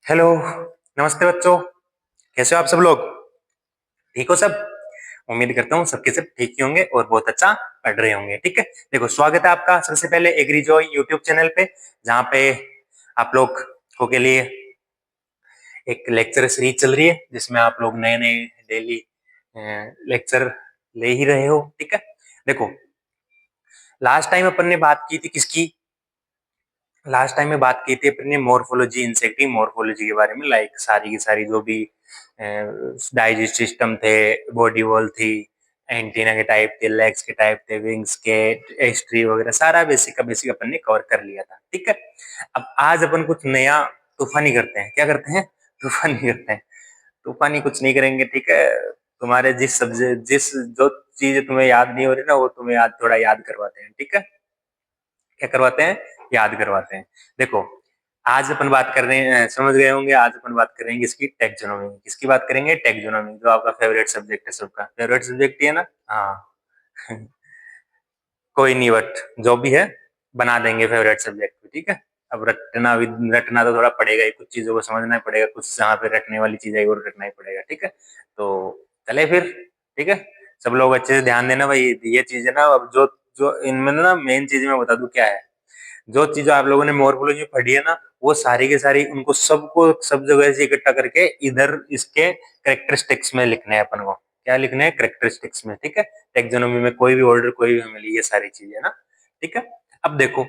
Hello. नमस्ते बच्चों। कैसे हो आप सब लोग? ठीक हो सब? उम्मीद करता हूँ सबके सब ठीक ही होंगे और बहुत अच्छा पढ़ रहे होंगे। ठीक है, देखो स्वागत है आपका सबसे पहले एग्री जॉय यूट्यूब चैनल पे, जहाँ पे आप लोग को के लिए एक लेक्चर सीरीज चल रही है जिसमें आप लोग नए नए डेली लेक्चर ले ही रहे हो। ठीक है, देखो लास्ट टाइम अपन ने बात की थी किसकी? लास्ट टाइम में बात की थी अपने मॉर्फोलॉजी, इंसेक्टी मॉर्फोलॉजी के बारे में, लाइक सारी की सारी जो भी डाइजेस्ट सिस्टम थे, बॉडी वॉल थी, एंटीना के टाइप थे, लेग्स के टाइप थे, विंग्स के, एस्ट्री वगैरह सारा बेसिक का बेसिक अपन ने कवर कर लिया था। ठीक है, अब आज अपन कुछ नया तूफानी करते हैं। क्या करते हैं? तूफानी करते हैं। तूफानी कुछ नहीं करेंगे। ठीक है, तुम्हारे जिस सब्जेक्ट जिस जो चीज तुम्हें याद नहीं हो रही ना, वो तुम्हें याद थोड़ा याद करवाते हैं। ठीक है, क्या करवाते हैं? याद करवाते हैं। देखो आज अपन बात कर रहे हैं, समझ गए होंगे, आज अपन बात करेंगे इसकी टेक्सोनॉमी। किसकी बात करेंगे? टेक्सोनॉमी, जो आपका फेवरेट सब्जेक्ट है, सबका फेवरेट सब्जेक्ट ही है ना। हाँ कोई नहीं, बट जो भी है बना देंगे फेवरेट सब्जेक्ट। ठीक है, अब रटना तो थोड़ा पड़ेगा ही, कुछ चीजों को समझना ही पड़ेगा, कुछ जहाँ पे रटने वाली चीज है वो रटना ही पड़ेगा। ठीक है, तो चले फिर। ठीक है, सब लोग अच्छे से ध्यान देना भाई, ये चीज है ना। अब जो जो इनमें ना मेन चीज मैं बता दूं क्या है। जो चीज आप लोगों ने मॉर्फोलॉजी में पढ़ी है ना, वो सारी की सारी उनको सबको सब जगह से इकट्ठा करके इधर इसके करेक्टरिस्टिक्स में लिखना है अपन को। क्या लिखना है? करेक्टरिस्टिक्स में। ठीक है, टेक्सोनोमी में कोई भी ऑर्डर, कोई भी फैमिली, ये सारी चीजें ना। ठीक है, अब देखो,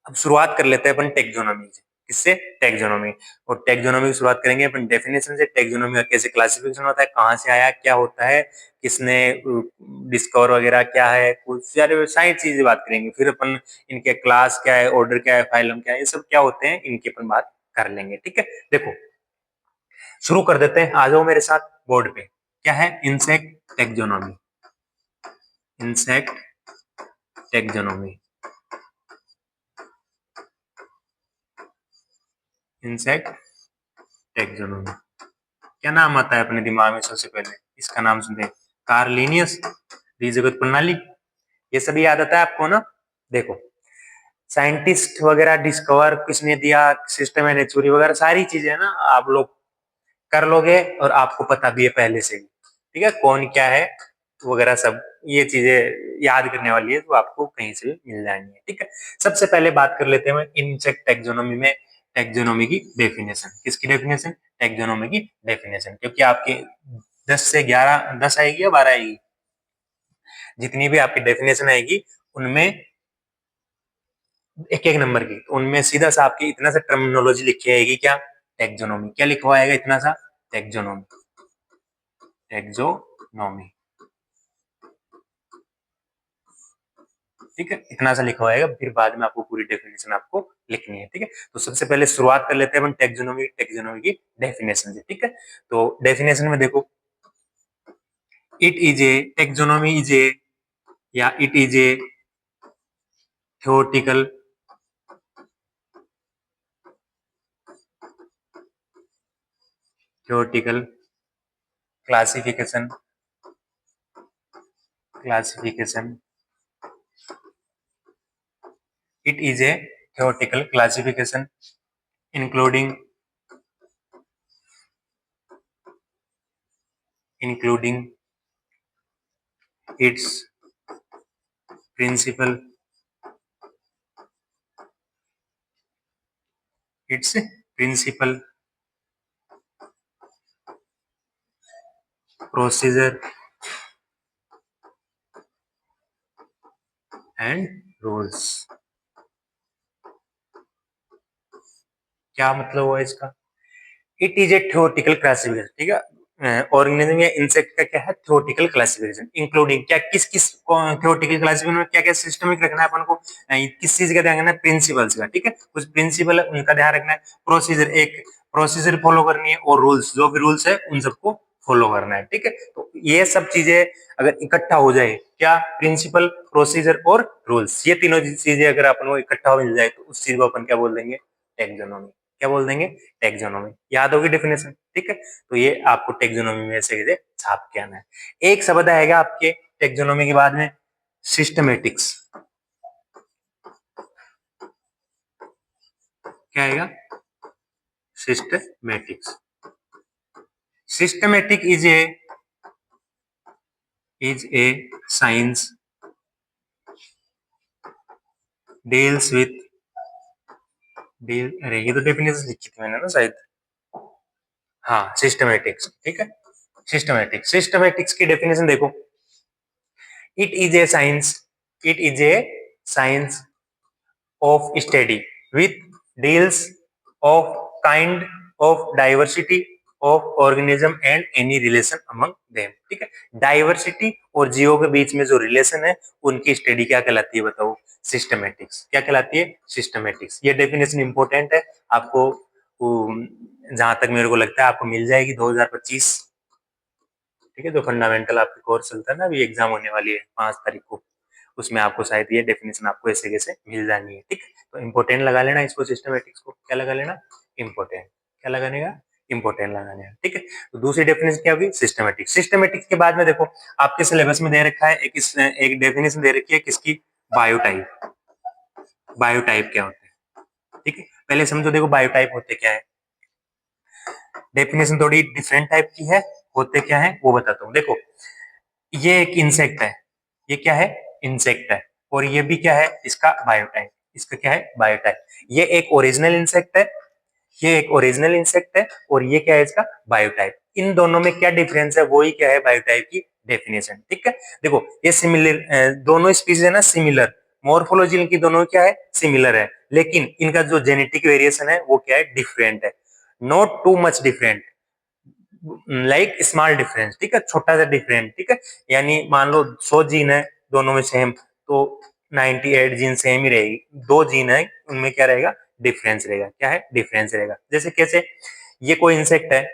अब शुरुआत कर लेते हैं अपन टेक्सोनोमी से। किससे? टेक्सोनोमी। और टेक्सोनोमी की शुरुआत करेंगे अपन डेफिनेशन से। टेक्सोनोमी का कैसे क्लासिफिकेशन होता है, कहाँ से आया, क्या होता है, किसने डिस्कवर वगैरह क्या है, कुछ सारे सारी चीजें बात करेंगे। फिर अपन इनके क्लास क्या है, ऑर्डर क्या है, फाइलम क्या है, ये सब क्या होते हैं, इनकी अपन बात कर लेंगे। ठीक है, देखो शुरू कर देते हैं, आ जाओ मेरे साथ बोर्ड पे। क्या है? Insect taxonomy. Insect taxonomy. Insect taxonomy. क्या नाम आता है अपने दिमाग में सबसे पहले? इसका नाम सुनते, कार्लिनियस द्विजगत प्रणाली। ये सभी याद आता है आपको ना? देखो साइंटिस्ट वगैरह डिस्कवर किसने दिया, सिस्टम एंड चोरी वगैरह सारी चीजें ना आप लोग कर लोगे, और आपको पता भी है पहले से ही। ठीक है, कौन क्या है वगैरह सब, ये चीजें याद करने वाली है, तो आपको कहीं से भी मिल जाएंगी। ठीक है, सबसे पहले बात कर लेते हैं इंसेक्ट टेक्सोनोमी में। टेक्सोनोमी की डेफिनेशन। किसकी डेफिनेशन? टेक्सोनोमी की डेफिनेशन। क्योंकि आपके 10 से 11, 10 आएगी या 12 आएगी, जितनी भी आपकी डेफिनेशन आएगी उनमें एक एक नंबर की, तो उनमें सीधा सा आपकी इतना सा टर्मिनोलॉजी लिखी आएगी। क्या? टेक्सोनोमी। क्या लिखवा आएगा इतना सा? टेक्सोनोमी। टेक्सोनोमी। ठीक है, इतना सा लिखा होगा, फिर बाद में आपको पूरी डेफिनेशन आपको लिखनी है। ठीक है, तो सबसे पहले शुरुआत कर लेते हैं अपन टेक्सोनोमी टेक्सोनोमी की डेफिनेशन से। ठीक है, तो डेफिनेशन में देखो, it is a taxonomy is a, या it is a theoretical theoretical classification classification it is a theoretical classification including its principle its principle procedure and rules। क्या मतलब हुआ इसका? It is A theoretical classification. ठीक है, organism या insect का क्या है? Theoretical classification. इंक्लूडिंग क्या, किस किस थ्योरेटिकल क्लासिफिकेशन में क्या क्या सिस्टमिक रखना है अपन को, किस चीज का ध्यान रखना है? प्रिंसिपल्स का। ठीक है, कुछ प्रिंसिपल है उनका ध्यान रखना है, प्रोसीजर एक प्रोसीजर फॉलो करनी है, और रूल्स जो भी रूल्स है उन सबको फॉलो करना है। ठीक है, तो ये सब चीजें अगर इकट्ठा हो जाए, क्या? प्रिंसिपल, प्रोसीजर और रूल्स, ये तीनों चीजें अगर अपन को इकट्ठा मिल जाए, तो उस चीज को अपन क्या बोल देंगे? टेक्सोनोमी। क्या बोल देंगे? टेक्सोनोमी। याद होगी डेफिनेशन। ठीक है, तो ये आपको टेक्सोनोमी में से छाप के आना है। एक शब्द आएगा आपके टेक्सोनोमी के बाद में, सिस्टमेटिक्स। क्या आएगा? Systematics. Systematic is a science deals with अरे ये तो डेफिनेशन लिखी थी मैंने ना शायद। हाँ, सिस्टमेटिक्स, ठीक है। सिस्टमेटिक्स की डेफिनेशन देखो, it is A science it is A science of study which deals of kind of diversity of organism and any relation among them, ठीक है। डाइवर्सिटी और जीवों के बीच में जो रिलेशन है उनकी स्टडी क्या कहलाती है बताओ? सिस्टमेटिक्स। क्या कहलाती है? सिस्टमेटिक्स। ये डेफिनेशन इंपॉर्टेंट है आपको, जहां तक मेरे को लगता है आपको मिल जाएगी 2025, ठीक है। जो फंडामेंटल आपकी कोर्स चलता है ना, अभी एग्जाम होने वाली है 5 तारीख को, उसमें आपको शायद ये डेफिनेशन आपको ऐसे कैसे मिल जानी है, ठीक है। तो इंपॉर्टेंट लगा लेना इसको, सिस्टमेटिक्स को क्या लगा लेना? इंपॉर्टेंट। क्या लगाने का? इंपॉर्टेंट लगाने का, ठीक है। तो दूसरी डेफिनेशन क्या होगी? सिस्टमेटिक्स। सिस्टमेटिक्स के बाद में देखो आपके सिलेबस में दे रखा है एक डेफिनेशन दे रखी है किसकी? बायोटाइप। बायोटाइप क्या होता है, ठीक है। पहले समझो, देखो बायोटाइप होते क्या है। डेफिनेशन थोड़ी डिफरेंट टाइप की है, होते क्या है वो बताता हूँ। देखो, ये एक इंसेक्ट है, ये क्या है? इंसेक्ट है। और ये भी क्या है? इसका बायोटाइप। इसका क्या है? बायोटाइप। ये एक ओरिजिनल इंसेक्ट है, ये एक ओरिजिनल इंसेक्ट है, और ये क्या है? इसका बायोटाइप। इन दोनों में क्या डिफरेंस है, वो ही क्या है? बायोटाइप की डेफिनेशन, ठीक है। देखो, ये सिमिलर, दोनों स्पीसीज है ना सिमिलर, मॉर्फोलॉजी इनकी दोनों क्या है? सिमिलर है, लेकिन इनका जो जेनेटिक वेरिएशन है वो क्या है? डिफरेंट है। Not too much different, like small difference, ठीक है, छोटा सा डिफरेंस, ठीक है। यानी मान लो 100 जीन है दोनों में सेम, तो 98 जीन सेम ही रहेगी। 2 जीन है उनमें क्या रहेगा? डिफरेंस रहेगा। क्या है? डिफरेंस रहेगा। जैसे कैसे? ये कोई इंसेक्ट है,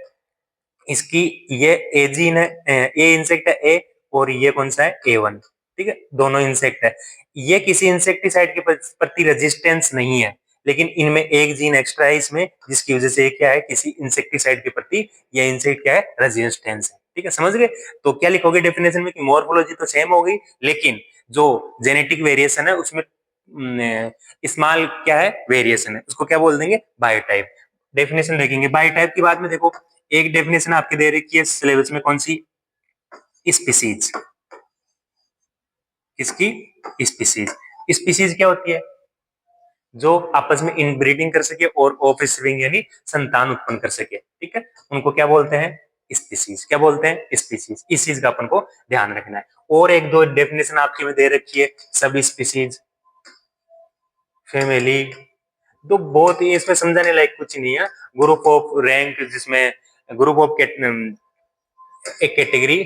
इसकी ये ए जीन है, ए इंसेक्ट है ए, और ये कौन सा है? A1, ठीक है। दोनों इंसेक्ट है, ये किसी इंसेक्टिसाइड के प्रति रेजिस्टेंस नहीं है, लेकिन इनमें एक जीन एक्स्ट्रा है इसमें, जिसकी वजह से क्या है? किसी इंसेक्टिसाइड के प्रति ये इंसेक्ट क्या है? रेजिस्टेंस है, ठीक है। समझ गए? तो क्या लिखोगे डेफिनेशन में कि मॉर्फोलॉजी तो सेम हो गई, लेकिन जो जेनेटिक वेरिएशन है उसमें स्मॉल क्या है? वेरिएशन है, उसको क्या बोल देंगे? बायोटाइप। डेफिनेशन देखेंगे बायोटाइप की। बाद में देखो, एक डेफिनेशन आपके दे रखी है सिलेबस में, कौन सी? स्पीसीज। किसकी? स्पीसीज। स्पीसीज क्या होती है? जो आपस में इनब्रीडिंग कर सके और ऑफस्प्रिंग यानी संतान उत्पन्न कर सके, ठीक है, उनको क्या बोलते हैं? स्पीसीज। क्या बोलते हैं? स्पीसीज। इस चीज का अपन को ध्यान रखना है। और एक दो डेफिनेशन आपके में दे रखी है, सब स्पीसीज, फैमिली, तो बहुत ही इसमें समझाने लायक कुछ नहीं है। ग्रुप ऑफ रैंक, जिसमें ग्रुप ऑफ एक कैटेगरी,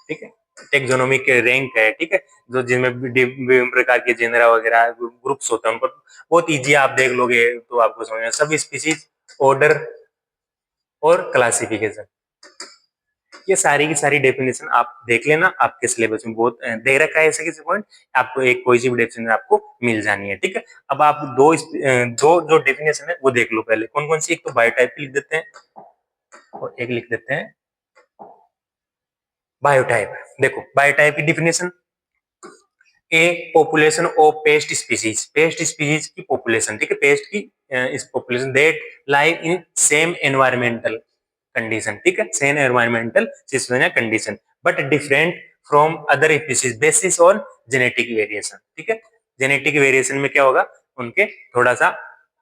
ठीक है, टेक्सोनोमिक रैंक है, ठीक है, जो जिनमें विभिन्न प्रकार के जेनरा वगैरह ग्रुप्स होते हैं, उनको बहुत इजी आप देख लोगे तो आपको समझ में। सब स्पीसीज, ऑर्डर और क्लासिफिकेशन, ये सारी की सारी डेफिनेशन आप देख लेना, आपके सिलेबस में बहुत दे रखा है ऐसे किसी पॉइंट, आपको एक कोई सी भी डेफिनेशन आपको मिल जानी है, ठीक है। अब आप दो जो डेफिनेशन है वो देख लो पहले, कौन कौन सी। एक तो बायोटाइप की लिख देते हैं, और एक लिख देते हैं बायोटाइप। देखो बायोटाइप की definition, A population of paste species, paste species की पॉपुलेशन, ठीक है, पेस्ट की इस population that live in same environmental condition, ठीक है, सेम एनवायरमेंटल सिचुएशन या condition, but different from other species basis on genetic variation, ठीक है। जेनेटिक वेरिएशन में क्या होगा? उनके थोड़ा सा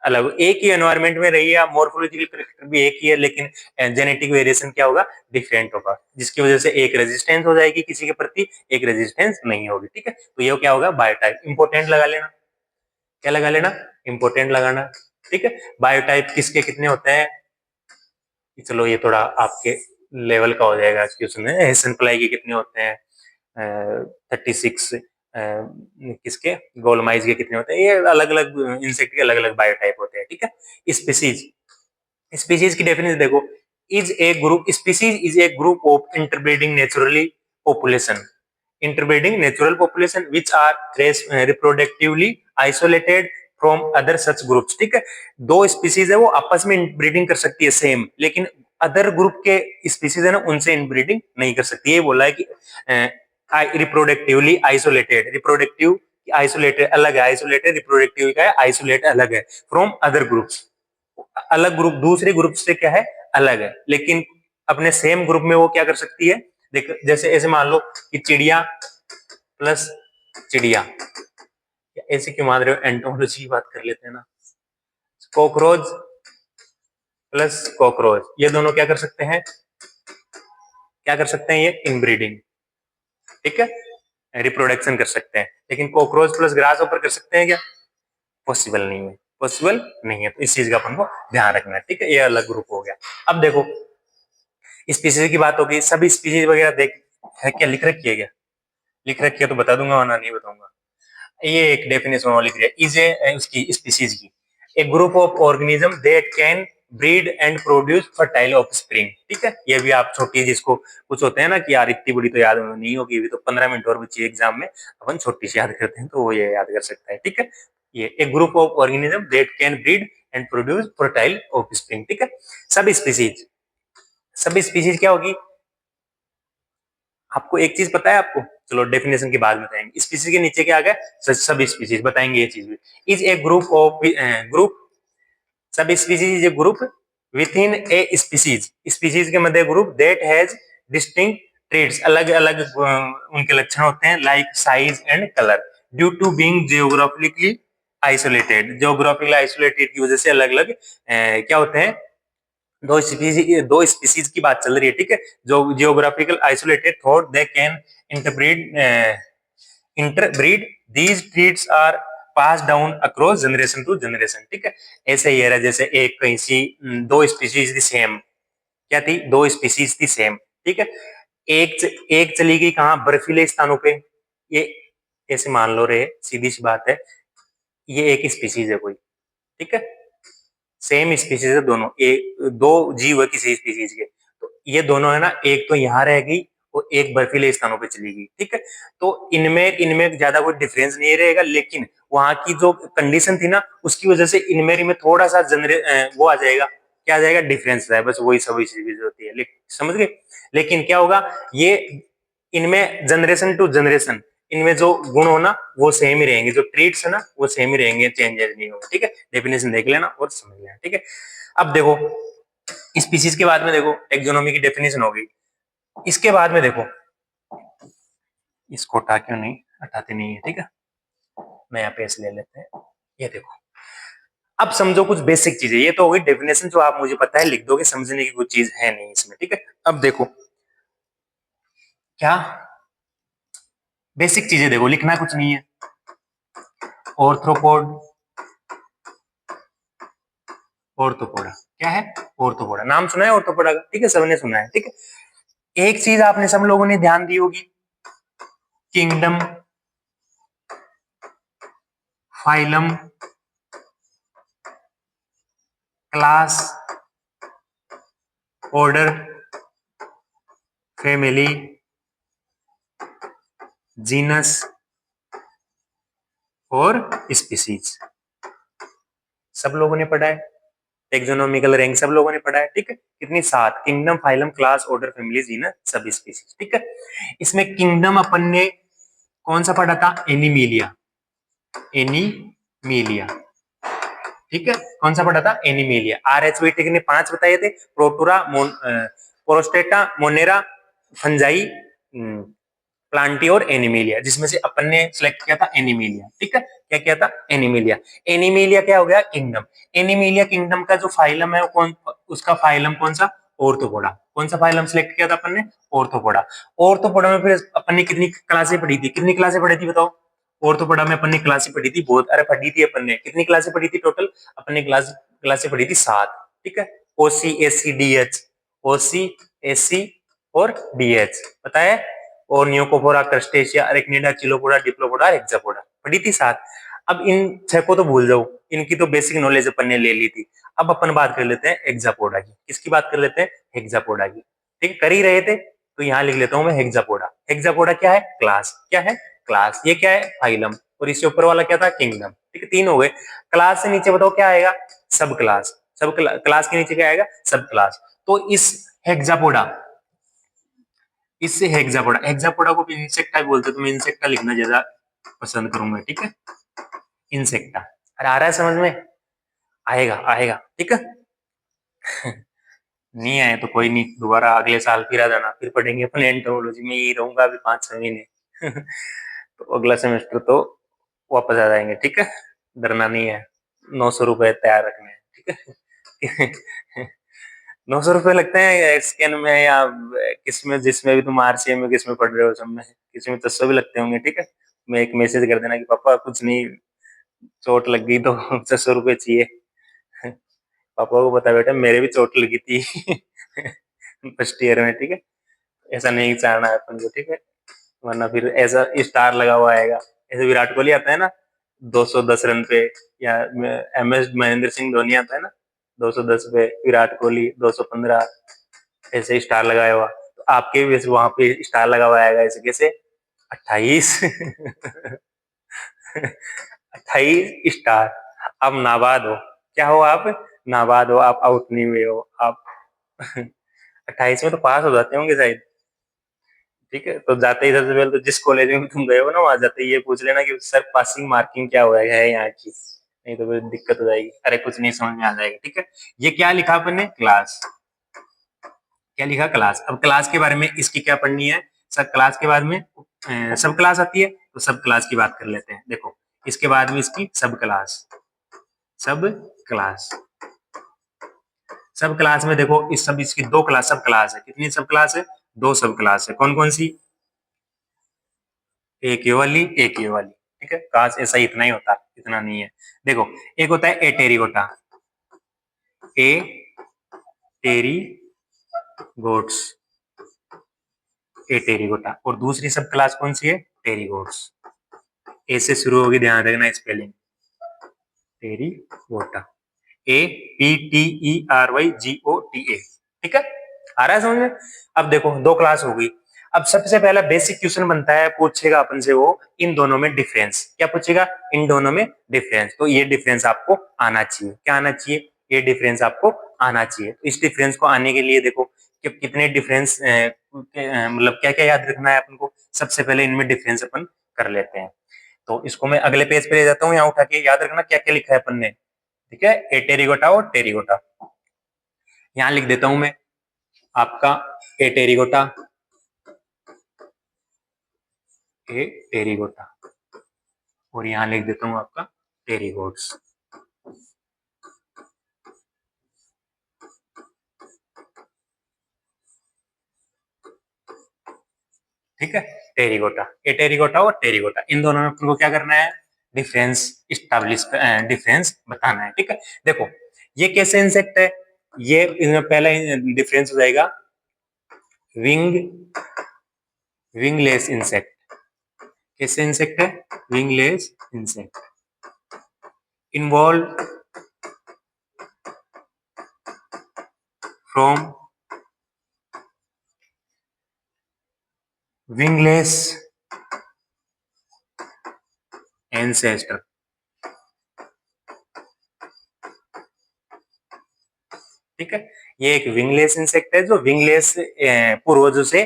अलग, एक ही एनवायरमेंट में रही है, मॉर्फोलॉजिकल कैरेक्टर भी एक ही है, लेकिन जेनेटिक वेरिएशन क्या होगा? डिफरेंट होगा, जिसकी वजह से एक रेजिस्टेंस हो जाएगी किसी के प्रति, एक रेजिस्टेंस नहीं होगी, ठीक है। तो ये क्या होगा? बायोटाइप। इंपोर्टेंट लगा लेना। क्या लगा लेना? इंपोर्टेंट लगाना, ठीक है। बायोटाइप किसके कितने होते हैं? चलो ये थोड़ा आपके लेवल का हो जाएगा क्वेश्चन है। हेसनफ्लाई के कितने होते हैं? 36। किसके? गोलमाइज के कितने होते हैं? ये अलग अलग इंसेक्ट के अलग अलग बायोटाइप होते हैं, ठीक है। स्पीसीज, स्पीसीज की डेफिनेशन देखो, is a group, species is a group of interbreeding naturally population, interbreeding natural population which are reproductively isolated from other such groups, ठीक है। दो स्पीसीज है वो आपस में इनब्रीडिंग कर सकती है सेम, लेकिन अदर ग्रुप के स्पीसीज है ना उनसे इनब्रीडिंग नहीं कर सकती। ये बोला है कि रिप्रोडक्टिवली आइसोलेटेड, रिप्रोडक्टिव आइसोलेटेड अलग है, आइसोलेटेड रिप्रोडक्टिव का है, आइसोलेट अलग है, फ्रॉम अदर ग्रुप्स, अलग ग्रुप, दूसरे ग्रुप से क्या है, अलग है, लेकिन अपने सेम ग्रुप में वो क्या कर सकती है। देख, जैसे ऐसे मान लो कि चिड़िया प्लस चिड़िया, ऐसे क्यों मान रहे हो, एंटोमोलॉजी की बात कर लेते हैं ना। कॉकरोच प्लस कॉकरोच, ये दोनों क्या कर सकते हैं, क्या कर सकते हैं, ये इनब्रीडिंग, ठीक है, रिप्रोडक्शन कर सकते हैं। लेकिन कॉकरोच प्लस ग्रास ऊपर कर सकते हैं क्या, पॉसिबल नहीं है, पॉसिबल नहीं है। तो इस चीज का अपन को ध्यान रखना है, ठीक है, ये अलग ग्रुप हो गया। अब देखो स्पीसीज की बात होगी, सभी स्पीसीज वगैरह देख है क्या, लिख रखी है क्या, लिख रखी है तो बता दूंगा, वरना नहीं बताऊंगा। ये एक डेफिनेशन लिख रही है, इज ए उसकी स्पीसीज की, a group of organism that can breed and produce fertile offspring, ठीक है। ये भी आप छोटी, जिसको कुछ होते हैं ना कि यार इतनी बड़ी तो याद नहीं होगी, अभी तो 15 मिनट और बची एग्जाम में, अपन छोटी सी याद करते हैं तो वो ये याद कर सकता है, ठीक है। ये एक group of organism that can breed and produce fertile offspring, ठीक है। सब स्पीसीज, सब स्पीसीज क्या होगी, आपको एक चीज पता है आपको, चलो डेफिनेशन के बाद बताएंगे। स्पीसीज के नीचे क्या आ गया, सब स्पीसीज बताएंगे, ये चीज भी is a group of group, सब species is a group within a species, species के मध्य group that has distinct traits, अलग अलग उनके लक्षण होते हैं, like size and colour, due to being geographically isolated, geographically isolated की वजह से अलग अलग क्या होते हैं, दो स्पीसीज की बात चल रही है, ठीक है। जो geographical isolated thought they can interbreed, interbreed, these traits are pass down across generation to generation, ठीक है। ऐसे ही है, जैसे एक कहीं सी दो स्पीसीज थी सेम, क्या थी, दो स्पीसीज थी सेम, ठीक है। एक चली गई कहाँ, बर्फीले स्थानों पे, ये ऐसे मान लो रे, सीधी सी बात है, ये एक स्पीसीज है कोई, ठीक है, सेम स्पीसीज है दोनों, एक दो जीव है किसी स्पीसीज के, तो ये दोनों है ना, एक तो यहाँ रह गई और एक बर्फीले स्थानों पे चली गई, ठीक है। तो इनमें इनमें ज्यादा कोई डिफरेंस नहीं रहेगा, लेकिन वहां की जो कंडीशन थी ना, उसकी वजह से इनमें में थोड़ा सा वो आ जाएगा, क्या आ जाएगा, डिफरेंस है, बस वही सभी चीज होती है, समझ गए। लेकिन क्या होगा, ये इनमें जनरेशन टू जनरेशन, इनमें जो गुण होना वो सेम ही रहेंगे, जो ट्रीट्स है ना वो सेम ही रहेंगे, चेंजेस नहीं होंगे, ठीक है। डेफिनेशन देख लेना और समझ लेना, ठीक है। अब देखो स्पीसीज के बाद में देखो टेक्सोनोमी की डेफिनेशन होगी, इसके बाद में देखो, इसको हटा क्यों नहीं, हटाते नहीं है, ठीक है, मैं यहाँ पे ऐसे ले लेते हैं, ये देखो। अब समझो कुछ बेसिक चीजें, ये तो होगी डेफिनेशन, जो आप मुझे पता है लिख दोगे, समझने की कुछ चीज है नहीं इसमें, ठीक है। अब देखो क्या बेसिक चीजें, देखो लिखना कुछ नहीं है, ऑर्थ्रोपोड, ऑर्थोपोडा, क्या है, ऑर्थोपोडा, नाम सुना है ऑर्थोपोडा का, ठीक है, सबने सुना है, ठीक है। एक चीज आपने सब लोगों ने ध्यान दी होगी, kingdom, phylum, class, order, family, genus और स्पीसीज, सब लोगों ने पढ़ा है। टेक्सोनोमिकल रैंक सब लोगों ने पढ़ा है, ठीक है। कितनी, 7, kingdom, phylum, class, order, family, genus, sub species, ठीक है। इसमें किंगडम अपन ने कौन सा पढ़ा था, एनिमीलिया, एनीमिलिया, ठीक है, कौन सा पढ़ा था, एनीमिलिया। RHVT ने 5 बताए थे, प्रोटूरा, प्रोस्टेटा, मोनेरा, फंजाई, प्लांटी और एनिमिलिया, जिसमें से अपन ने सिलेक्ट किया था एनिमिलिया, ठीक है। क्या किया था, एनिमिलिया। एनिमिलिया क्या हो गया, किंगडम। एनिमिलिया किंगडम का जो फाइलम है वो कौन, उसका फाइलम कौन सा, ऑर्थोपोडा। कौन सा फाइलम सिलेक्ट किया था अपन ने, ऑर्थोपोडा। ऑर्थोपोडा में फिर अपन ने कितनी क्लासें पढ़ी थी, कितनी क्लासें पढ़ी थी बताओ, ऑर्थोपोडा में अपन ने क्लासें पढ़ी थी बहुत, अरे पढ़ी थी अपन ने, कितनी क्लासें पढ़ी थी टोटल, अपन ने क्लासें पढ़ी थी 7, ठीक है। OC, SC, DH, OC, SC और DH पता है, और न्यूकोफोरा, crustacea, Arachnida, Chilopoda, Diplopoda, Hexapoda पढ़ी थी 7। अब इन 6 को तो भूल जाओ, इनकी तो बेसिक नॉलेज अपन ने ले ली थी। अब अपन बात कर लेते हैं हेक्सापोडा की, किसकी बात कर लेते हैं, हेक्सापोडा की, ठीक है, कर ही रहे थे तो यहाँ लिख लेता हूं मैं हेक्सापोडा। हेक्सापोडा क्या है, क्लास, क्या है, क्लास। ये क्या है, फाइलम, और इससे ऊपर वाला क्या था, किंगडम, ठीक है, 3 हो गए। क्लास से नीचे बताओ क्या आएगा, सब क्लास, सब क्लास के नीचे क्या आएगा, सब क्लास। तो इस हेक्सापोडा, इससे हेक्सापोडा, हेक्सापोडा को इंसेक्टा बोलते हैं, तो मैं इंसेक्टा लिखना ज्यादा पसंद करूंगा, ठीक है, इंसेक्टा। अरे आ रहा है समझ में, आएगा आएगा, ठीक है। नहीं आए तो कोई नहीं, दोबारा अगले साल फिर आ जाना, फिर पढ़ेंगे अपन। एंटोमोलॉजी में ही रहूंगा अभी 5-6 महीने। तो अगला सेमेस्टर तो वापस आ जाएंगे, ठीक है। डरना नहीं है। 900 रुपए तैयार रखने हैं, ठीक है। 900 रुपए लगते हैं स्कैन में या किसमें, जिसमें भी तुम आरसीएम में किसमें पढ़ रहे हो, सब में किसी में 600 भी लगते होंगे, ठीक है। मैं एक मैसेज कर देना कि पापा कुछ नहीं, चोट लग गई तो 600 रुपए चाहिए। पापा को पता बेटा मेरे भी चोट लगी थी फर्स्ट ईयर में, ठीक है। ऐसा नहीं चाहना है अपन को, ठीक है। वरना फिर ऐसा स्टार लगा हुआ आएगा। ऐसे विराट कोहली आता है ना 210 रन पे, या MS महेंद्र सिंह धोनी आता है ना 210 पे, विराट कोहली 215, ऐसे स्टार लगाया हुआ। तो आपके भी वहां पे स्टार लगा हुआ आएगा, ऐसे कैसे 28। 28 स्टार। आप नाबाद हो, क्या हो आप, नाबाद हो, आप आउट नहीं हुए हो आप। 28 में तो पास हो जाते होंगे शायद, ठीक है। तो जाते ही सबसे पहले तो जिस कॉलेज में तुम गए हो ना, वहां जाते ही ये पूछ लेना कि सर पासिंग मार्किंग क्या हुआ है यहाँ की, नहीं तो फिर दिक्कत हो जाएगी। अरे कुछ नहीं, समझ में आ जाएगा, ठीक है। ये क्या लिखा अपन ने, क्लास, क्या लिखा, क्लास। अब क्लास के बारे में इसकी क्या पढ़नी है, सब क्लास के बाद में सब क्लास आती है, तो सब क्लास की बात कर लेते हैं। देखो इसके बाद में इसकी सब क्लास, सब क्लास, सब क्लास में देखो इस सब इसकी दो क्लास सब क्लास है। कितनी सब क्लास है, दो सब क्लास है। कौन कौन सी, एक ये वाली, एक ये वाली, ठीक है। काश ऐसा इतना ही होता, इतना नहीं है। देखो एक होता है ए टेरिकोटा, ए टेरी गोट्स, ए टेरिकोटा। और दूसरी सब क्लास कौन सी है, टेरीगोट्स। ए से शुरू होगी, ध्यान रखना स्पेलिंग, टेरीगोटा, APTERYGOTA, ठीक है। आ रहा है समझ में। अब देखो दो क्लास हो गई। अब सबसे पहला बेसिक क्वेश्चन बनता है, पूछेगा अपन से वो इन दोनों में डिफरेंस, क्या पूछेगा, इन दोनों में डिफरेंस। तो ये डिफरेंस आपको आना चाहिए, क्या आना चाहिए, ये डिफरेंस आपको आना चाहिए। तो इस डिफरेंस को आने के लिए देखो कि कितने डिफरेंस, मतलब क्या क्या याद रखना है अपन को। सबसे पहले इनमें डिफरेंस अपन कर लेते हैं। तो इसको मैं अगले पेज पे ले जाता हूँ, यहाँ उठा के याद रखना क्या क्या लिखा है अपन ने, ठीक है। ए टेरिकोटा और टेरिकोटा, यहाँ लिख देता हूं मैं आपका ए टेरिकोटा, ए टेरिकोटा, और यहाँ लिख देता हूं आपका टेरिगोट्स, ठीक है। टेरिकोटा, ए टेरिकोटा और टेरिकोटा, इन दोनों में अपन को क्या करना है, डिफरेंस स्टैब्लिश, डिफरेंस बताना है, ठीक है। देखो ये कैसे इंसेक्ट है, ये इनमें पहला डिफरेंस हो जाएगा विंग, विंगलेस इंसेक्ट। कैसे इंसेक्ट है, wingless insect, involve from wingless ancestor, ठीक है। ये एक विंगलेस इंसेक्ट है जो विंगलेस पूर्वजों से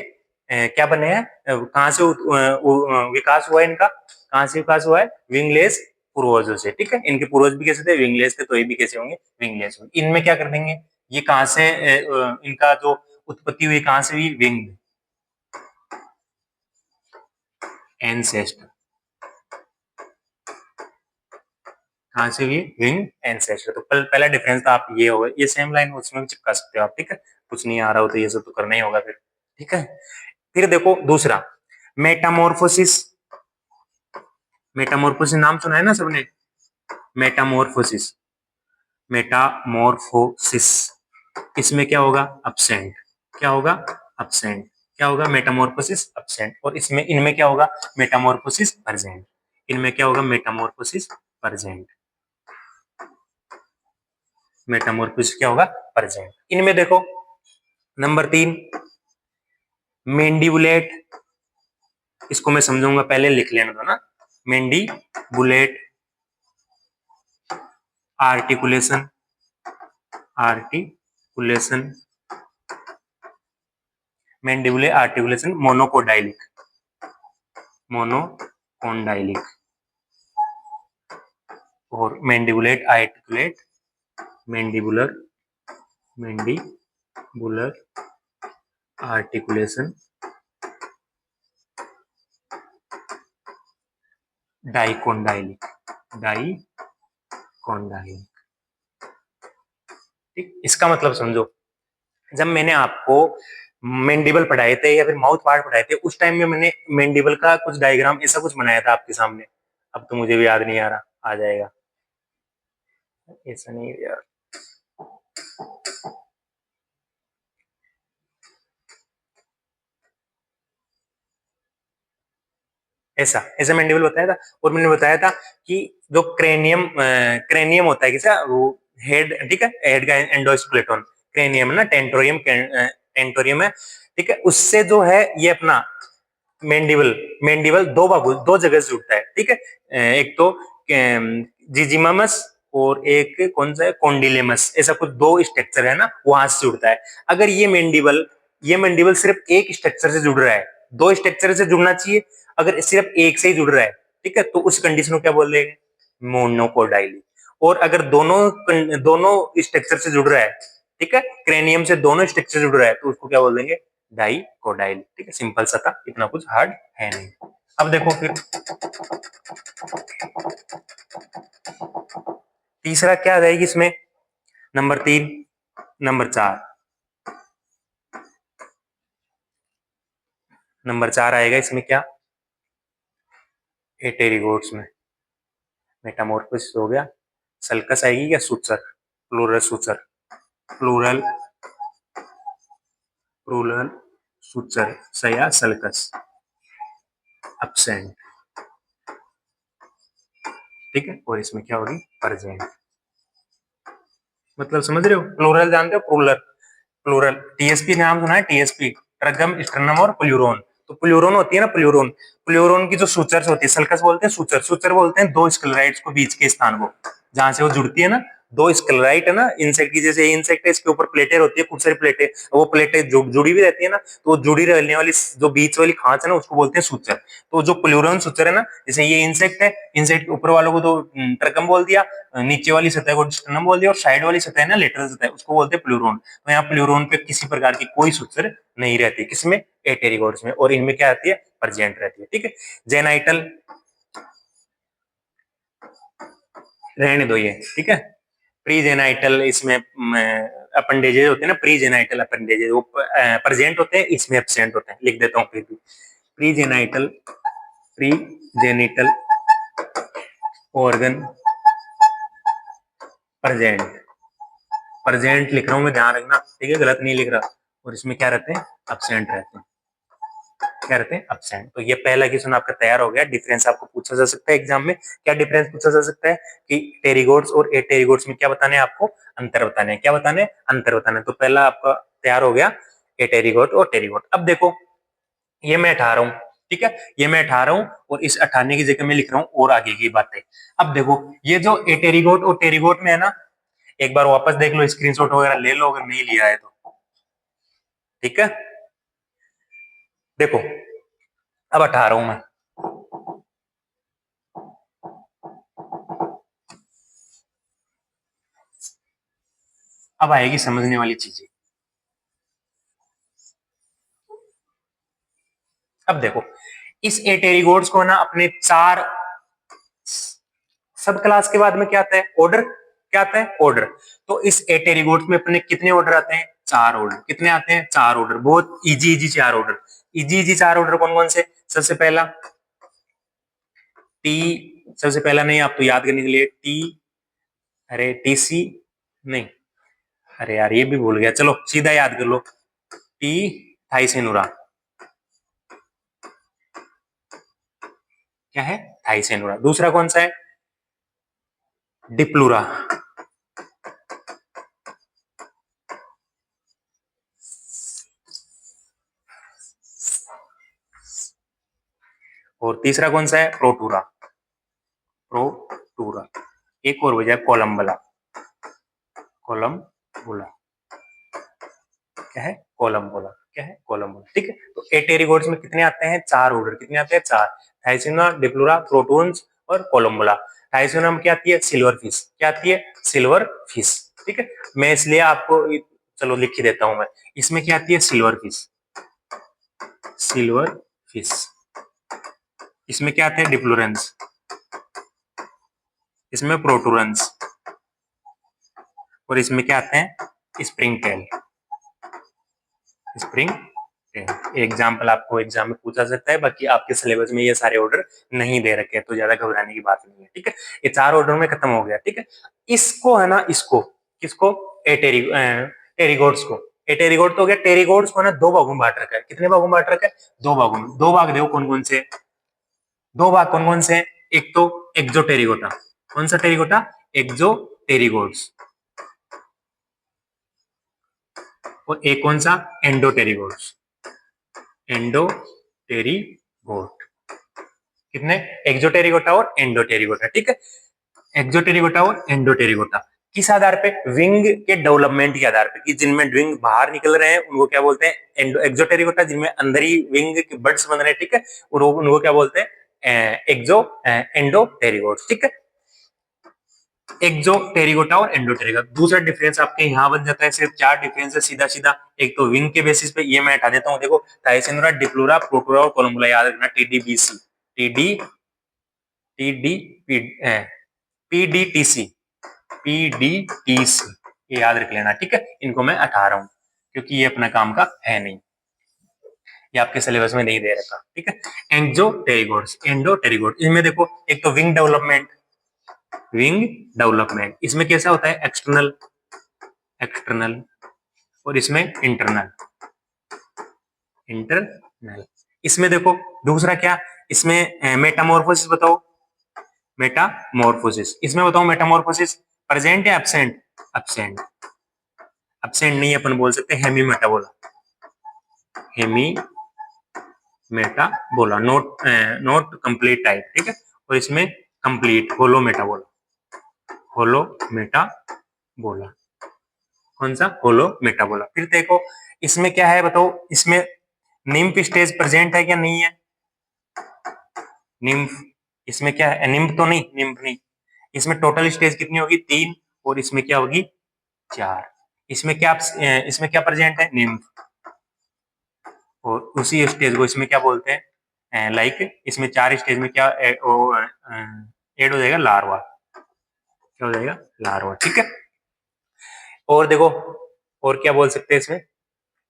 क्या बने हैं, कहां से विकास हुआ है इनका, कहां से विकास हुआ है, विंगलेस पूर्वजों से, ठीक है। इनके पूर्वज भी कैसे थे, विंगलेस थे, तो ये भी कैसे होंगे, विंगलेस होंगे। इनमें क्या कर देंगे, ये कहां से इनका जो उत्पत्ति हुई कहां से हुई, विंग एंसेस्टर, कहां से हुई, विंग एंसेस्टर। तो पहला डिफरेंस तो आप ये होगा, ये सेम लाइन उसमें भी चिपका सकते हो आप, ठीक है। कुछ नहीं आ रहा हो तो ये सब तो करना ही होगा फिर, ठीक है। फिर देखो दूसरा, मेटामोर्फोसिस, मेटामोर्फोसिस नाम सुना है ना सबने, मेटामोर्फोसिस, मेटामोर्फोसिस, इसमें क्या होगा, absent, क्या होगा, absent, क्या होगा, मेटामोर्फोसिस absent। और इसमें इनमें क्या होगा, मेटामोर्फोसिस प्रेजेंट, इनमें क्या होगा, मेटामोर्फोसिस प्रेजेंट, मेटामोर्फोसिस क्या होगा, प्रेजेंट। इनमें देखो नंबर 3 मेंडिबुलेट, इसको मैं समझाऊंगा, पहले लिख लेना था ना, mandibulate articulation, articulation, mandibulate articulation monocondylic, monocondylic, और mandibulate articulate, mandibular mandibular articulation, dicondylic, dicondylic. ठीक, इसका मतलब समझो, जब मैंने आपको मैंडिबल पढ़ाए थे या फिर माउथ पार्ट पढ़ाए थे, उस टाइम में मैंने मैंडिबल का कुछ डायग्राम ऐसा कुछ बनाया था आपके सामने। अब तो मुझे भी याद नहीं आ रहा, आ जाएगा। ऐसा नहीं यार, ऐसा ऐसा मैंडिबल बताया था। और मैंने बताया था कि जो क्रेनियम होता है किसा वो हेड, ठीक है, हेड का एंडोस्केलेटन, क्रेनियम है ना, टेंटोरियम है, ठीक है, उससे जो है ये अपना मैंडिबल, मैंडिबल दो जगह से जुड़ता है, ठीक है। एक तो जिजिमामस और एक कौन सा है, कॉन्डिलेमस, ऐसा कुछ दो स्ट्रक्चर है ना, वहां से जुड़ता है। अगर ये मैंडिबल सिर्फ एक स्ट्रक्चर से जुड़ रहा है, दो स्ट्रक्चर से जुड़ना चाहिए, अगर सिर्फ एक से ही जुड़ रहा है, ठीक है, तो उस कंडीशन को क्या बोल देंगे, मोनोकोडाइली। और अगर दोनों दोनों स्ट्रक्चर से जुड़ रहा है, ठीक है, क्रेनियम से दोनों स्ट्रक्चर जुड़ रहा है, तो उसको क्या बोल देंगे, डाइकोडाइल। ठीक है, सिंपल सा था, इतना कुछ हार्ड है नहीं। अब देखो फिर तीसरा क्या आ जाएगी इसमें, नंबर 3, नंबर 4 आएगा इसमें क्या, एटेरिगोट्स में मेटामॉर्फोसिस हो गया, सल्कस आएगी क्या, suture, pleural suture, pleural pleural suture सया सल्कस एब्सेंट। ठीक है, और इसमें क्या होगी, प्रेजेंट। मतलब समझ रहे हो, प्लूरल जानते हो, प्लूरल, प्लूरल टीएसपी नाम सुना है, टीएसपी, ट्रगम स्टर्नम और प्लूरोन। तो प्लूरोन होती है ना, प्लूरोन, प्लूरोन की जो सूचर्स होती है, सल्कस बोलते हैं, सूचर, सूचर बोलते हैं दो स्क्लेराइड्स को बीच के स्थान को, जहां से वो जुड़ती है ना, दो स्क्लेराइट है ना, इंसेक्ट की जैसे इंसेक्ट है, इसके ऊपर प्लेटें होती है, खूब सारी प्लेटें, वो प्लेटें जुड़ी भी रहती है ना, तो वो जुड़ी रहने वाली जो बीच वाली खांच है ना, उसको बोलते हैं सूचर। तो जो प्लूरोन सूचर है ना, जैसे ये इंसेक्ट है, इंसेक्ट के ऊपर वालों को तो ट्रकम बोल दिया, नीचे वाली सतह को स्टर्नम बोल दिया, और साइड वाली सतह है ना, लेटरल सतह, उसको बोलते हैं प्लूरोन। तो यहाँ प्लूरोन पे किसी प्रकार की कोई सूचर नहीं रहती, किसमें, एटेरिगोट्स में, और इनमें क्या आती है, प्रेजेंट रहती है। ठीक है, जेनाइटल रहने दो ये, ठीक है, प्री जेनाइटल इसमें अपेंडेजेस होते हैं ना, प्री जेनाइटल अपेंडेजेस वो प्रेजेंट होते हैं, इसमें एब्सेंट होते हैं, लिख देता हूँ फिर भी, pre genital, pre genital organ present, present लिख रहा हूँ मैं, ध्यान रखना, ठीक है, गलत नहीं लिख रहा। और इसमें क्या रहते हैं, एब्सेंट रहते हैं, क्या रहते हैं, एब्सेंट। तो ये पहला क्वेश्चन आपका तैयार हो गया। डिफरेंस आपको पूछा जा सकता है एग्जाम में, क्या डिफरेंस पूछा जा सकता है कि टेरिगोट्स और एटेरिगोट्स में क्या बताने हैं आपको, अंतर बताने हैं, क्या बताने हैं, अंतर बताने हैं। तो पहला आपका तैयार हो गया, एटेरिगोट और टेरिगोट। अब देखो ये मैं हटा रहा हूँ, ठीक है, ये मैं हटा रहा हूँ, और इस हटाने की जगह में लिख रहा हूँ और आगे की बातें। अब देखो ये जो एटेरिगोट और टेरिगोट में है ना, एक बार वापस देख लो, स्क्रीनशॉट वगैरह ले लो अगर नहीं लिया है तो, ठीक है। देखो अब हटा रहा हूं मैं, अब आएगी समझने वाली चीजें। अब देखो इस एटेरिगोट्स को ना अपने 4 सब क्लास के बाद में क्या आता है, ऑर्डर, क्या आता है, ऑर्डर। तो इस एटेरिगोट्स में अपने कितने ऑर्डर आते हैं, 4 ऑर्डर। कितने आते हैं, 4 ऑर्डर, बहुत easy easy 4 order. Easy easy 4 order कौन कौन से, सबसे पहला टी, सबसे पहला नहीं, आप तो याद करने के लिए टी, अरे टीसी नहीं, अरे यार ये भी भूल गया, चलो सीधा याद कर लो, टी थाइसिनुरा, क्या है, थाइसिनुरा। दूसरा कौन सा है, डिप्लूरा, और तीसरा कौन सा है, प्रोटूरा, प्रोटूरा। एक और वजह कोलम्बला, कोलम्बुला, क्या है, कोलम्बोला, क्या है, कोलम्बोला। ठीक है, तो एटेरिगोट्स में कितने आते हैं, 4 ऑर्डर। कितने आते हैं, 4, थाइसिना, डिप्लूरा, प्रोटोन्स और कोलम्बोला। थाइसिना में क्या आती है, सिल्वर फिश, क्या आती है, सिल्वर फिश। ठीक है, मैं इसलिए आपको चलो लिख ही देता हूं मैं। इसमें क्या आती है? Silver fish, silver fish. इसमें क्या आते हैं? डिप्लोरेंस, इसमें प्रोटूरेंस, और इसमें क्या आते हैं? Spring tail, spring tail. Example आपको एग्जाम में पूछा सकता है, बाकी आपके सिलेबस में ये सारे ऑर्डर नहीं दे रखे हैं, तो ज्यादा घबराने की बात नहीं है, ठीक है। ये 4 ऑर्डर में खत्म हो गया, ठीक है। इसको है ना, इसको किसको? टेरिगोट्स को। टेरिगोट तो हो गया। टेरिगोट्स को ना 2 भागों में बांट रखा है। कितने भागों में बांट रखा है? 2 भागों में। 2 भाग देखो कौन कौन से? 2 भाग कौन कौन से? एक तो एक्सोटेरिगोटा। कौन सा टेरिगोटा? एक्सोटेरिगोट्स। और एक कौन सा? एंडोटेरिगोट्स, एंडोटेरिगोट। कितने? एक्सोटेरिगोटा और एंडोटेरिगोटा, ठीक है। एक्सोटेरिगोटा और एंडोटेरिगोटा किस आधार पे? विंग के डेवलपमेंट के आधार पे, कि जिनमें विंग बाहर निकल रहे हैं उनको क्या बोलते हैं? एक्सोटेरिगोटा। जिनमें अंदर ही विंग के बड्स बन रहे हैं, ठीक है, और उनको क्या बोलते हैं? एंडोटेरिगोट्स, ठीक है। एक्सोटेरिगोटा और एंडोटेरिगोटा। दूसरा डिफरेंस आपके यहाँ बन जाता है। सिर्फ 4 डिफरेंस है सीधा सीधा। एक तो विंग के बेसिस पे, ये मैं हटा देता हूँ। देखो, थाइसिनुरा, डिप्लूरा, प्रोटूरा और कोलम्बुला, याद रखना। टीडीबीसी, टीडी टीडी पीडीटीसी, पीडीटीसी, ये याद रख लेना, ठीक है। इनको मैं हटा रहा हूँ क्योंकि ये अपना काम का है नहीं, ये आपके सिलेबस में नहीं दे रखा, ठीक है। एक्सोटेरिगोट्स, एंडोटेरिगोट। इनमें देखो, एक तो विंग डेवलपमेंट, विंग डेवलपमेंट इसमें कैसा होता है? एक्सटर्नल, एक्सटर्नल, और इसमें इंटरनल, इंटरनल। इसमें देखो दूसरा क्या? इसमें मेटामॉर्फोसिस बताओ, मेटामॉर्फोसिस। इसमें बताओ मेटामॉर्फोसिस प्रेजेंट या एब्सेंट? एब्सेंट। एब्सेंट नहीं अपन बोल सकते hemimetabola, hemimetabola, not complete type, ठीक है। और इसमें कंप्लीट, होलो मेटाबोला, होलो मेटाबोला। कौन सा? होलो मेटाबोला। फिर देखो इसमें क्या है बताओ, इसमें निम्फ स्टेज प्रेजेंट है क्या? नहीं है। निम्फ, इसमें क्या है? निम्फ तो नहीं, निम्फ नहीं। इसमें टोटल स्टेज कितनी होगी? 3, और इसमें क्या होगी? 4। इसमें क्या प्रेजेंट है? निम्फ। और उसी स्टेज को इसमें क्या बोलते हैं? लाइक इसमें 4 स्टेज में क्या ऐड हो जाएगा? लार्वा। क्या हो जाएगा? लार्वा, ठीक है। और देखो, और क्या बोल सकते हैं इसमें?